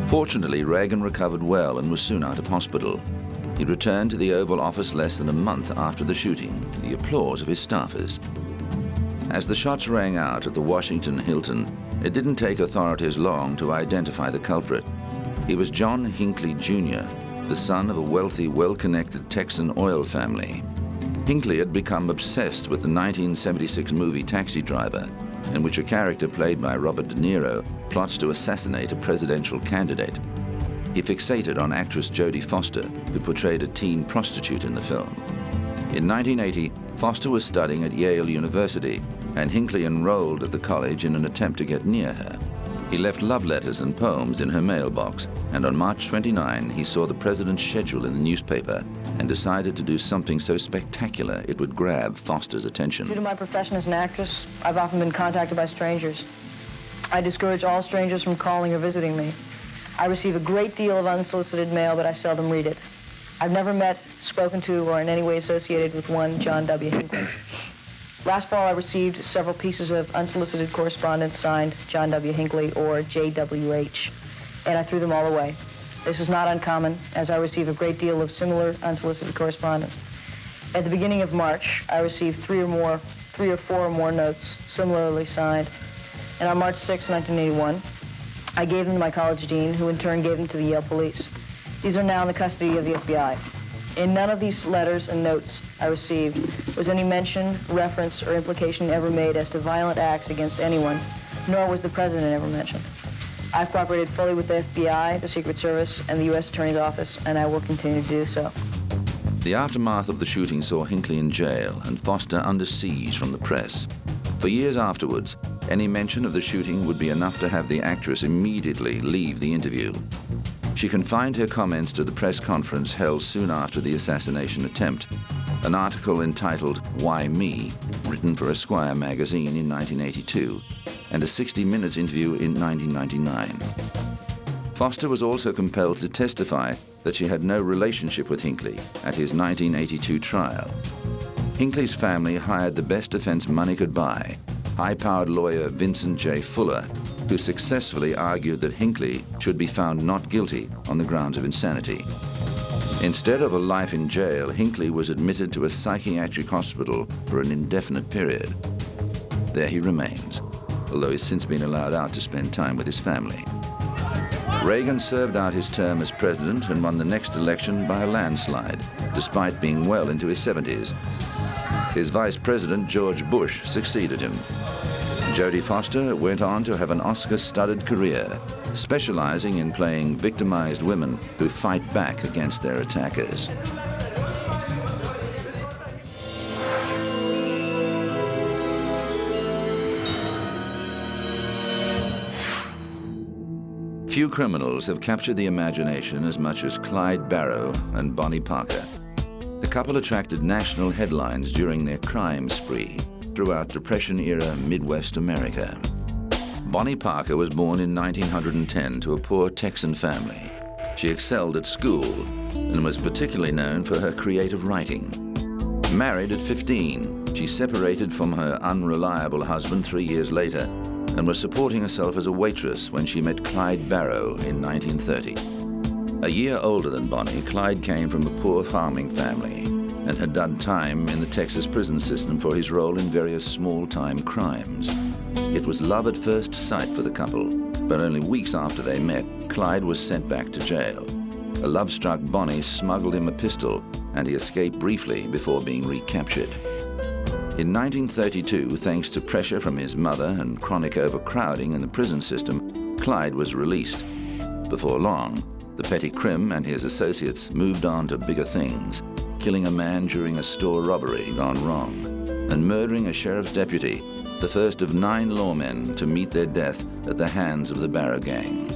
Fortunately, Reagan recovered well and was soon out of hospital. He returned to the Oval Office less than a month after the shooting, to the applause of his staffers. As the shots rang out at the Washington Hilton, it didn't take authorities long to identify the culprit. He was John Hinckley Jr., the son of a wealthy, well-connected Texan oil family. Hinckley had become obsessed with the 1976 movie Taxi Driver, in which a character played by Robert De Niro plots to assassinate a presidential candidate. He fixated on actress Jodie Foster, who portrayed a teen prostitute in the film. In 1980, Foster was studying at Yale University, and Hinckley enrolled at the college in an attempt to get near her. He left love letters and poems in her mailbox, and on March 29, he saw the president's schedule in the newspaper and decided to do something so spectacular it would grab Foster's attention. Due to my profession as an actress, I've often been contacted by strangers. I discourage all strangers from calling or visiting me. I receive a great deal of unsolicited mail, but I seldom read it. I've never met, spoken to, or in any way associated with one John W. Hinckley. Last fall, I received several pieces of unsolicited correspondence signed John W. Hinckley or JWH, and I threw them all away. This is not uncommon, as I receive a great deal of similar unsolicited correspondence. At the beginning of March, I received three or four or more notes similarly signed, and on March 6, 1981, I gave them to my college dean, who in turn gave them to the Yale police. These are now in the custody of the FBI. In none of these letters and notes I received was any mention, reference, or implication ever made as to violent acts against anyone, nor was the president ever mentioned. I've cooperated fully with the FBI, the Secret Service, and the U.S. Attorney's Office, and I will continue to do so. The aftermath of the shooting saw Hinckley in jail and Foster under siege from the press. For years afterwards, any mention of the shooting would be enough to have the actress immediately leave the interview. She confined her comments to the press conference held soon after the assassination attempt, an article entitled "Why Me?" written for Esquire magazine in 1982, and a 60 Minutes interview in 1999. Foster was also compelled to testify that she had no relationship with Hinckley at his 1982 trial. Hinckley's family hired the best defense money could buy, high-powered lawyer Vincent J. Fuller, who successfully argued that Hinckley should be found not guilty on the grounds of insanity. Instead of a life in jail, Hinckley was admitted to a psychiatric hospital for an indefinite period. There he remains, although he's since been allowed out to spend time with his family. Reagan served out his term as president and won the next election by a landslide, despite being well into his 70s. His vice president, George Bush, succeeded him. Jodie Foster went on to have an Oscar-studded career, specializing in playing victimized women who fight back against their attackers. Few criminals have captured the imagination as much as Clyde Barrow and Bonnie Parker. The couple attracted national headlines during their crime spree throughout Depression-era Midwest America. Bonnie Parker was born in 1910 to a poor Texan family. She excelled at school and was particularly known for her creative writing. Married at 15, she separated from her unreliable husband 3 years later and was supporting herself as a waitress when she met Clyde Barrow in 1930. A year older than Bonnie, Clyde came from a poor farming family and had done time in the Texas prison system for his role in various small-time crimes. It was love at first sight for the couple, but only weeks after they met, Clyde was sent back to jail. A love-struck Bonnie smuggled him a pistol, and he escaped briefly before being recaptured. In 1932, thanks to pressure from his mother and chronic overcrowding in the prison system, Clyde was released. Before long, the petty crim and his associates moved on to bigger things, killing a man during a store robbery gone wrong, and murdering a sheriff's deputy, the first of 9 lawmen to meet their death at the hands of the Barrow Gang.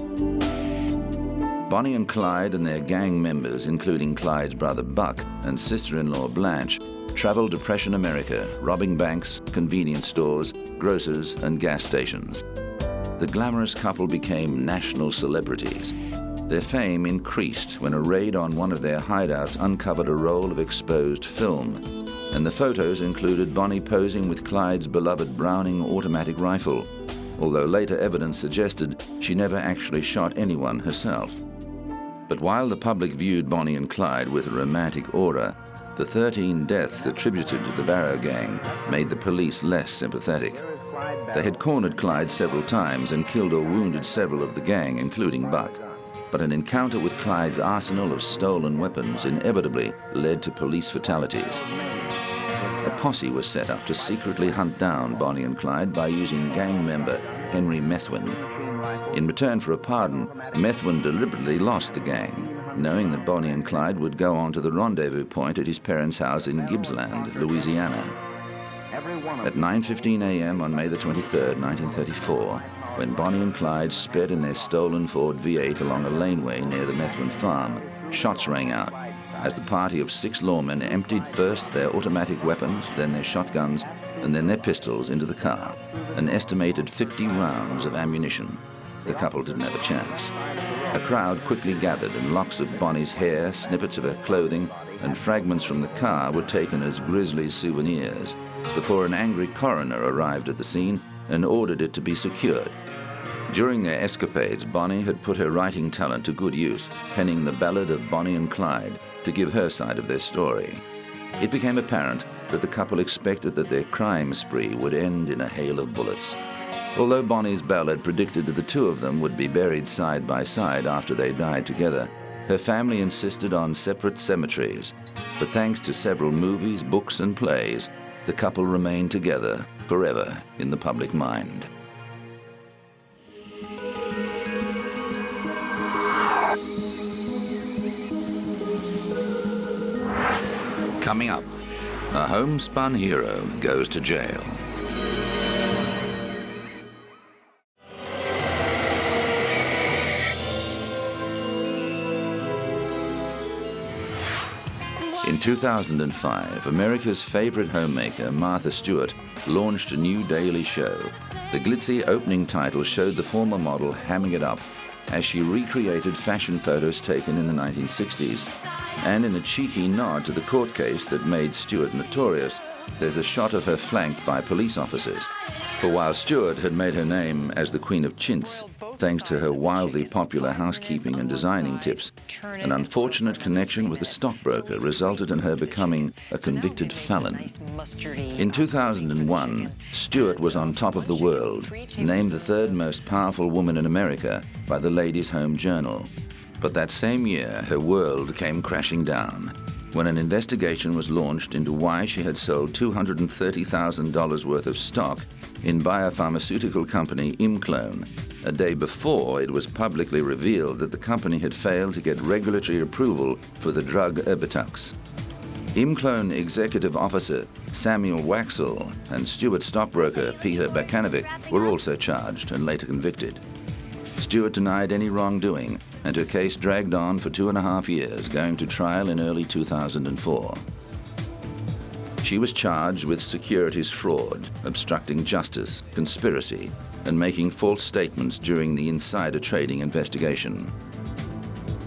Bonnie and Clyde and their gang members, including Clyde's brother Buck and sister-in-law Blanche, traveled Depression America, robbing banks, convenience stores, grocers, and gas stations. The glamorous couple became national celebrities. Their fame increased when a raid on one of their hideouts uncovered a roll of exposed film, and the photos included Bonnie posing with Clyde's beloved Browning automatic rifle, although later evidence suggested she never actually shot anyone herself. But while the public viewed Bonnie and Clyde with a romantic aura, the 13 deaths attributed to the Barrow gang made the police less sympathetic. They had cornered Clyde several times and killed or wounded several of the gang, including Buck. But an encounter with Clyde's arsenal of stolen weapons inevitably led to police fatalities. A posse was set up to secretly hunt down Bonnie and Clyde by using gang member Henry Methuen. In return for a pardon, Methuen deliberately lost the gang, knowing that Bonnie and Clyde would go on to the rendezvous point at his parents' house in Gibbsland, Louisiana. At 9:15 a.m. on May the 23rd, 1934, when Bonnie and Clyde sped in their stolen Ford V8 along a laneway near the Methuen farm, shots rang out as the party of 6 lawmen emptied first their automatic weapons, then their shotguns, and then their pistols into the car, an estimated 50 rounds of ammunition. The couple didn't have a chance. A crowd quickly gathered, and locks of Bonnie's hair, snippets of her clothing, and fragments from the car were taken as grisly souvenirs before an angry coroner arrived at the scene and ordered it to be secured. During their escapades, Bonnie had put her writing talent to good use, penning the Ballad of Bonnie and Clyde to give her side of their story. It became apparent that the couple expected that their crime spree would end in a hail of bullets. Although Bonnie's ballad predicted that the two of them would be buried side by side after they died together, her family insisted on separate cemeteries. But thanks to several movies, books, and plays, the couple remained together forever in the public mind. Coming up, a homespun hero goes to jail. In 2005, America's favorite homemaker, Martha Stewart, launched a new daily show. The glitzy opening title showed the former model hamming it up as she recreated fashion photos taken in the 1960s. And in a cheeky nod to the court case that made Stewart notorious, there's a shot of her flanked by police officers. For while Stewart had made her name as the Queen of Chintz, thanks to her wildly popular housekeeping and designing tips, an unfortunate connection with a stockbroker resulted in her becoming a convicted felon. In 2001, Stewart was on top of the world, named the 3rd most powerful woman in America by the Ladies' Home Journal. But that same year, her world came crashing down when an investigation was launched into why she had sold $230,000 worth of stock in biopharmaceutical company Imclone, a day before it was publicly revealed that the company had failed to get regulatory approval for the drug Erbitux. Imclone executive officer Samuel Waxel and Stewart stockbroker Peter Bakanovic were also charged and later convicted. Stewart denied any wrongdoing, and her case dragged on for 2.5 years, going to trial in early 2004. She was charged with securities fraud, obstructing justice, conspiracy, and making false statements during the insider trading investigation.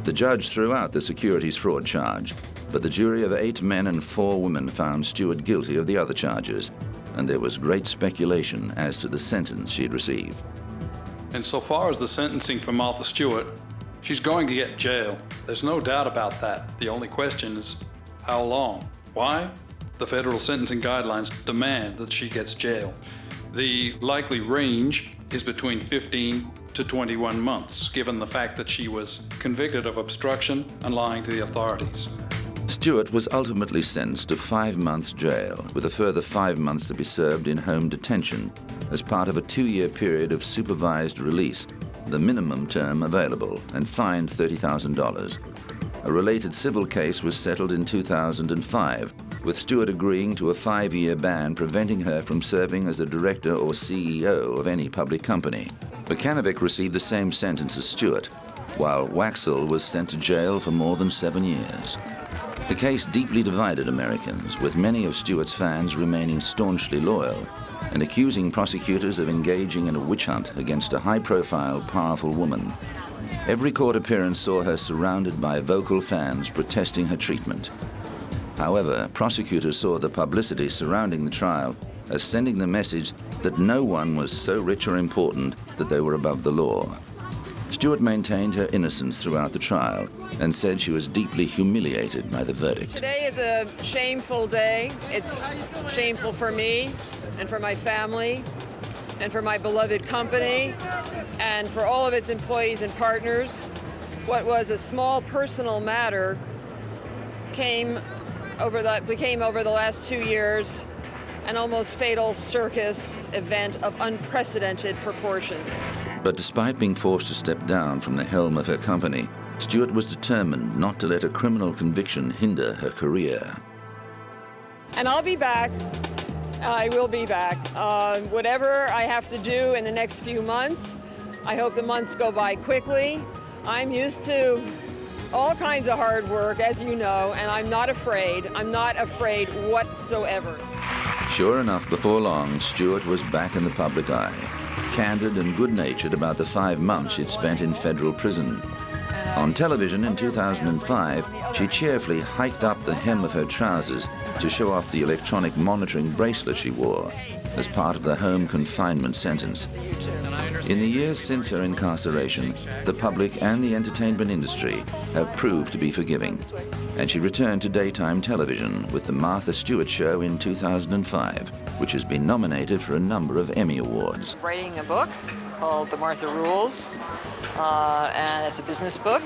The judge threw out the securities fraud charge, but the jury of 8 men and 4 women found Stewart guilty of the other charges, and there was great speculation as to the sentence she'd receive. And so far as the sentencing for Martha Stewart, she's going to get jail. There's no doubt about that. The only question is, how long? Why? The federal sentencing guidelines demand that she gets jail. The likely range is between 15 to 21 months, given the fact that she was convicted of obstruction and lying to the authorities. Stewart was ultimately sentenced to 5 months jail, with a further 5 months to be served in home detention as part of a 2-year period of supervised release, the minimum term available, and fined $30,000. A related civil case was settled in 2005, with Stewart agreeing to a 5-year ban preventing her from serving as a director or CEO of any public company. Bakanovic received the same sentence as Stewart, while Waxel was sent to jail for more than 7 years. The case deeply divided Americans, with many of Stewart's fans remaining staunchly loyal and accusing prosecutors of engaging in a witch hunt against a high-profile, powerful woman. Every court appearance saw her surrounded by vocal fans protesting her treatment. However, prosecutors saw the publicity surrounding the trial as sending the message that no one was so rich or important that they were above the law. Stewart maintained her innocence throughout the trial and said she was deeply humiliated by the verdict. Today is a shameful day. It's shameful for me and for my family and for my beloved company and for all of its employees and partners. What was a small personal matter became over the last 2 years an almost fatal circus event of unprecedented proportions. But despite being forced to step down from the helm of her company, Stewart was determined not to let a criminal conviction hinder her career. And I'll be back. I will be back. Whatever I have to do in the next few months, I hope the months go by quickly. I'm used to all kinds of hard work, as you know, and I'm not afraid. I'm not afraid whatsoever. Sure enough, before long, Stewart was back in the public eye, candid and good-natured about the 5 months she'd spent in federal prison. On television in 2005, she cheerfully hiked up the hem of her trousers to show off the electronic monitoring bracelet she wore as part of the home confinement sentence. In the years since her incarceration, the public and the entertainment industry have proved to be forgiving, and she returned to daytime television with The Martha Stewart Show in 2005, which has been nominated for a number of Emmy Awards. Writing a book called The Martha Rules, and it's a business book.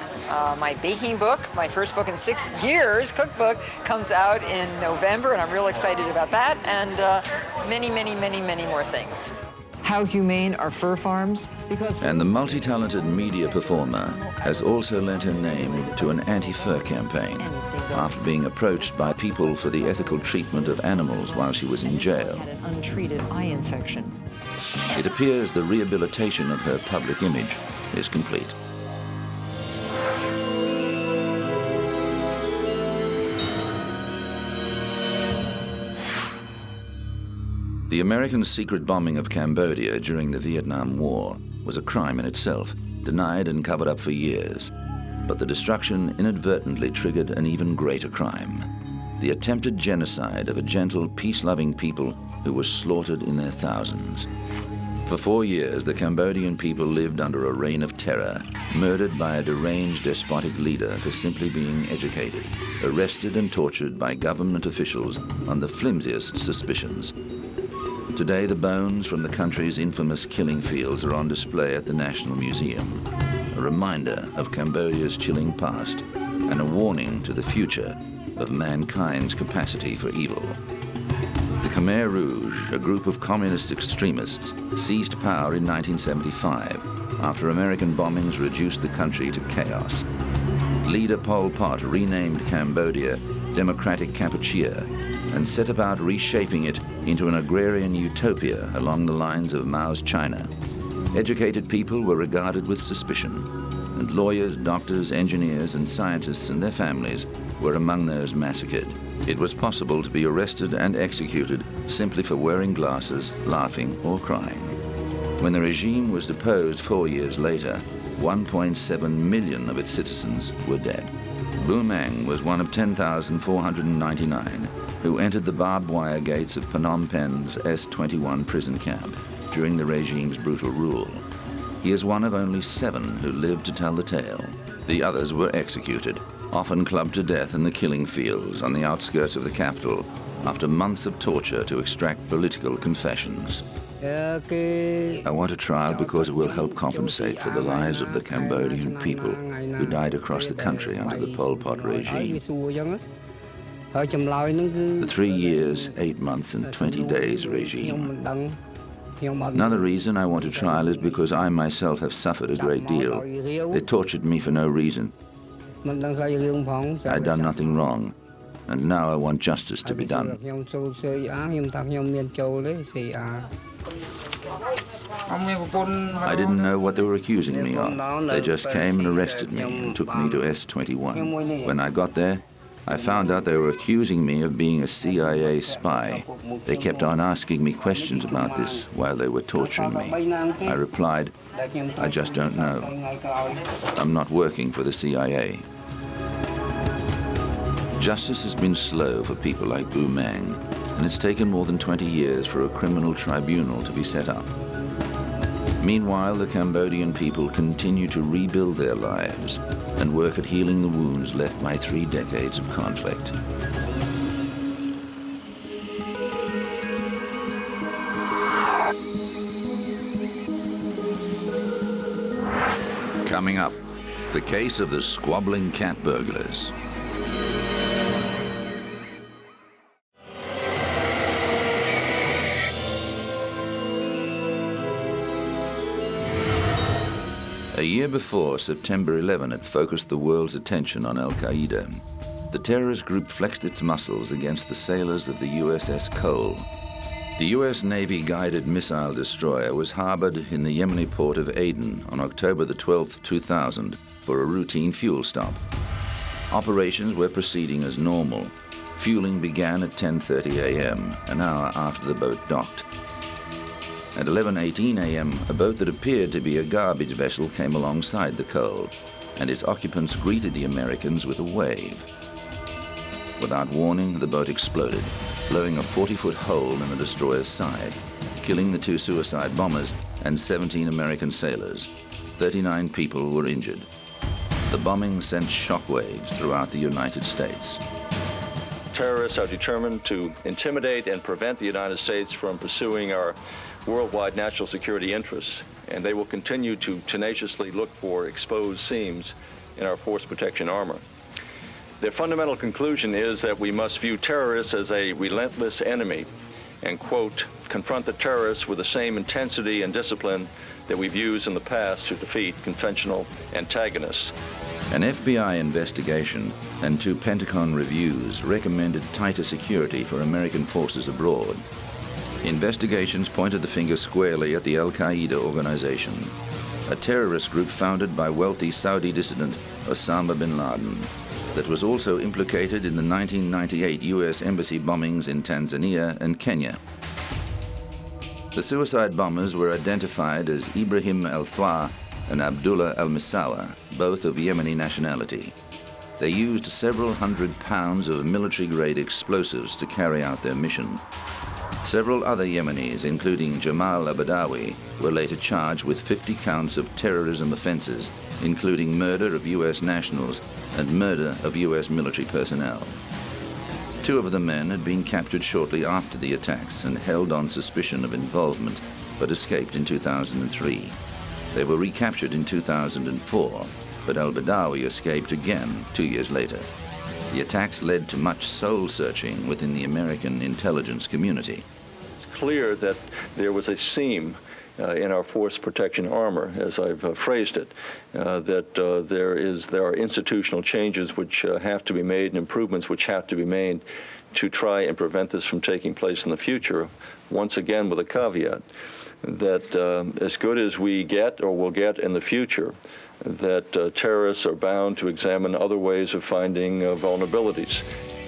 My baking book, my first book in 6 years, cookbook, comes out in November, and I'm real excited about that, and many, many, many, many more things. How humane are fur farms? And the multi-talented media performer has also lent her name to an anti-fur campaign after being approached by people for the ethical treatment of animals while she was in jail. An untreated eye infection. It appears the rehabilitation of her public image is complete. The American secret bombing of Cambodia during the Vietnam War was a crime in itself, denied and covered up for years. But the destruction inadvertently triggered an even greater crime: the attempted genocide of a gentle, peace-loving people who were slaughtered in their thousands. For 4 years, the Cambodian people lived under a reign of terror, murdered by a deranged despotic leader for simply being educated, arrested and tortured by government officials on the flimsiest suspicions. Today, the bones from the country's infamous killing fields are on display at the National Museum, a reminder of Cambodia's chilling past and a warning to the future of mankind's capacity for evil. The Khmer Rouge, a group of communist extremists, seized power in 1975 after American bombings reduced the country to chaos. Leader Pol Pot renamed Cambodia Democratic Kampuchea and set about reshaping it into an agrarian utopia along the lines of Mao's China. Educated people were regarded with suspicion, and lawyers, doctors, engineers, and scientists and their families were among those massacred. It was possible to be arrested and executed simply for wearing glasses, laughing, or crying. When the regime was deposed 4 years later, 1.7 million of its citizens were dead. Bu Mang was one of 10,499 who entered the barbed wire gates of Phnom Penh's S21 prison camp during the regime's brutal rule. He is one of only 7 who lived to tell the tale. The others were executed, often clubbed to death in the killing fields on the outskirts of the capital after months of torture to extract political confessions. I want a trial because it will help compensate for the lives of the Cambodian people who died across the country under the Pol Pot regime. The 3 years, 8 months, and 20 days regime. Another reason I want a trial is because I myself have suffered a great deal. They tortured me for no reason. I'd done nothing wrong, and now I want justice to be done. I didn't know what they were accusing me of. They just came and arrested me and took me to S21. When I got there, I found out they were accusing me of being a CIA spy. They kept on asking me questions about this while they were torturing me. I replied, I just don't know. I'm not working for the CIA. Justice has been slow for people like Bu Mang, and it's taken more than 20 years for a criminal tribunal to be set up. Meanwhile, the Cambodian people continue to rebuild their lives and work at healing the wounds left by 3 decades of conflict. Coming up, the case of the squabbling cat burglars. A year before, September 11 had focused the world's attention on Al-Qaeda. The terrorist group flexed its muscles against the sailors of the USS Cole. The U.S. Navy guided missile destroyer was harbored in the Yemeni port of Aden on October the 12th, 2000 for a routine fuel stop. Operations were proceeding as normal. Fueling began at 10:30 a.m., an hour after the boat docked. At 11:18 a.m., a boat that appeared to be a garbage vessel came alongside the Cole, and its occupants greeted the Americans with a wave. Without warning, the boat exploded, blowing a 40-foot hole in the destroyer's side, killing the 2 suicide bombers and 17 American sailors. 39 people were injured. The bombing sent shockwaves throughout the United States. Terrorists are determined to intimidate and prevent the United States from pursuing our worldwide national security interests, and they will continue to tenaciously look for exposed seams in our force protection armor. Their fundamental conclusion is that we must view terrorists as a relentless enemy and, quote, confront the terrorists with the same intensity and discipline that we've used in the past to defeat conventional antagonists. An FBI investigation and 2 Pentagon reviews recommended tighter security for American forces abroad. Investigations pointed the finger squarely at the Al-Qaeda organization, a terrorist group founded by wealthy Saudi dissident Osama bin Laden that was also implicated in the 1998 U.S. embassy bombings in Tanzania and Kenya. The suicide bombers were identified as Ibrahim al-Thwa and Abdullah al-Misawa, both of Yemeni nationality. They used several hundred pounds of military-grade explosives to carry out their mission. Several other Yemenis, including Jamal Abadawi, were later charged with 50 counts of terrorism offenses, including murder of U.S. nationals and murder of U.S. military personnel. 2 of the men had been captured shortly after the attacks and held on suspicion of involvement, but escaped in 2003. They were recaptured in 2004, but al-Badawi escaped again 2 years later. The attacks led to much soul-searching within the American intelligence community. It's clear that there was a seam in our force protection armor, as I've phrased it, that there are institutional changes which have to be made and improvements which have to be made to try and prevent this from taking place in the future, once again with a caveat that as good as we get or will get in the future, that terrorists are bound to examine other ways of finding vulnerabilities.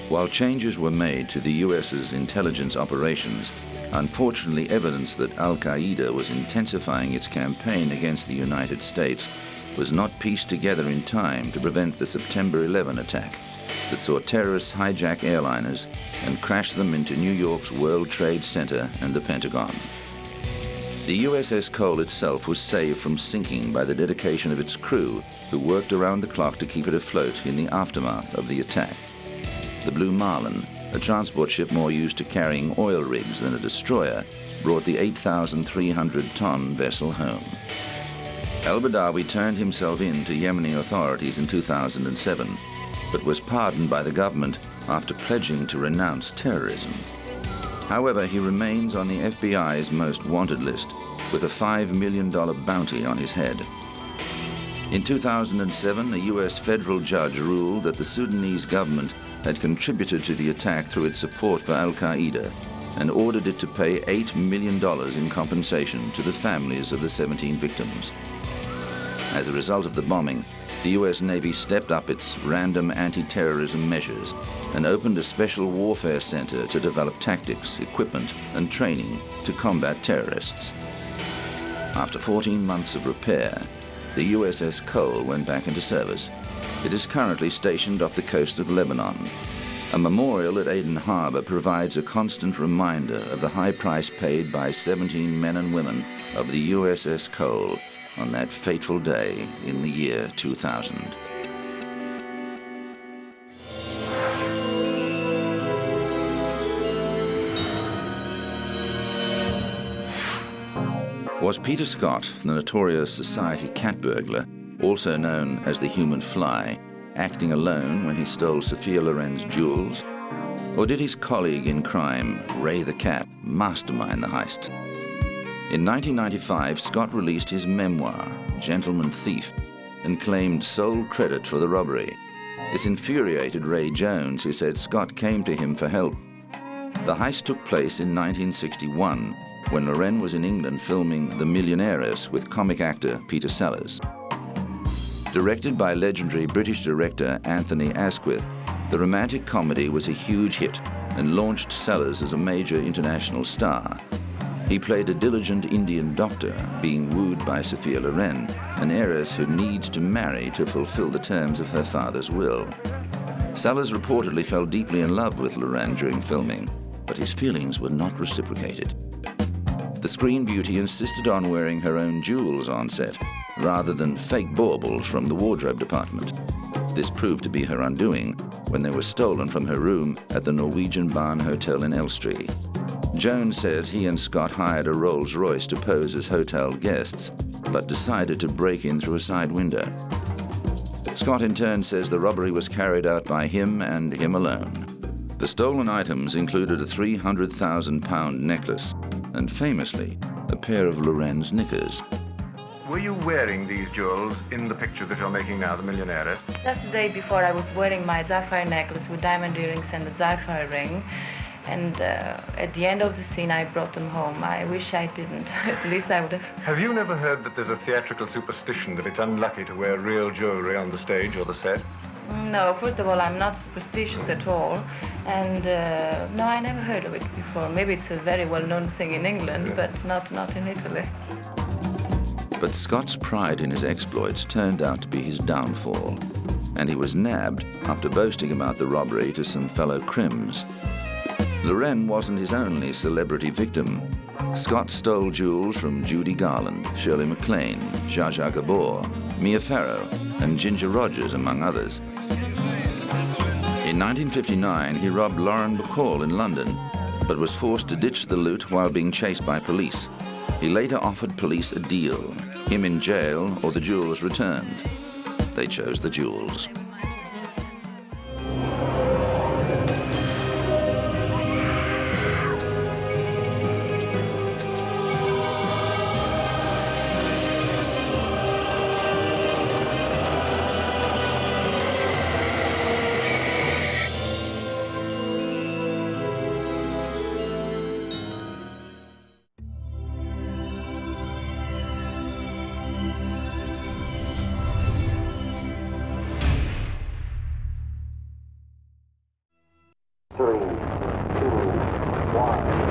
While changes were made to the U.S.'s intelligence operations, unfortunately evidence that Al-Qaeda was intensifying its campaign against the United States was not pieced together in time to prevent the September 11 attack that saw terrorists hijack airliners and crash them into New York's World Trade Center and the Pentagon. The USS Cole itself was saved from sinking by the dedication of its crew, who worked around the clock to keep it afloat in the aftermath of the attack. The Blue Marlin, a transport ship more used to carrying oil rigs than a destroyer, brought the 8,300-ton vessel home. Al-Badawi turned himself in to Yemeni authorities in 2007, but was pardoned by the government after pledging to renounce terrorism. However, he remains on the FBI's most wanted list with a $5 million bounty on his head. In 2007, a U.S. federal judge ruled that the Sudanese government had contributed to the attack through its support for Al-Qaeda and ordered it to pay $8 million in compensation to the families of the 17 victims. As a result of the bombing, the U.S. Navy stepped up its random anti-terrorism measures and opened a special warfare center to develop tactics, equipment, and training to combat terrorists. After 14 months of repair, the USS Cole went back into service. It is currently stationed off the coast of Lebanon. A memorial at Aden Harbor provides a constant reminder of the high price paid by 17 men and women of the USS Cole on that fateful day in the year 2000. Was Peter Scott, the notorious society cat burglar, also known as the Human Fly, acting alone when he stole Sophia Loren's jewels? Or did his colleague in crime, Ray the Cat, mastermind the heist? In 1995, Scott released his memoir, Gentleman Thief, and claimed sole credit for the robbery. This infuriated Ray Jones, who said Scott came to him for help. The heist took place in 1961, when Loren was in England filming The Millionaires with comic actor Peter Sellers. Directed by legendary British director Anthony Asquith, the romantic comedy was a huge hit and launched Sellers as a major international star. He played a diligent Indian doctor being wooed by Sophia Loren, an heiress who needs to marry to fulfill the terms of her father's will. Sellers reportedly fell deeply in love with Loren during filming, but his feelings were not reciprocated. The screen beauty insisted on wearing her own jewels on set, rather than fake baubles from the wardrobe department. This proved to be her undoing when they were stolen from her room at the Norwegian Barn Hotel in Elstree. Jones says he and Scott hired a Rolls-Royce to pose as hotel guests, but decided to break in through a side window. Scott in turn says the robbery was carried out by him and him alone. The stolen items included a £300,000 necklace and, famously, a pair of Loren's knickers. Were you wearing these jewels in the picture that you're making now, The Millionaire? Just the day before, I was wearing my sapphire necklace with diamond earrings and a sapphire ring. And at the end of the scene, I brought them home. I wish I didn't. At least I would have. Have you never heard that there's a theatrical superstition that it's unlucky to wear real jewelry on the stage or the set? No, first of all, I'm not superstitious at all. And no, I never heard of it before. Maybe it's a very well-known thing in England, but not in Italy. But Scott's pride in his exploits turned out to be his downfall, and he was nabbed after boasting about the robbery to some fellow crims. Loren wasn't his only celebrity victim. Scott stole jewels from Judy Garland, Shirley MacLaine, Zsa Zsa Gabor, Mia Farrow, and Ginger Rogers, among others. In 1959, he robbed Lauren Bacall in London, but was forced to ditch the loot while being chased by police. He later offered police a deal, him in jail or the jewels returned. They chose the jewels. Three, two, one.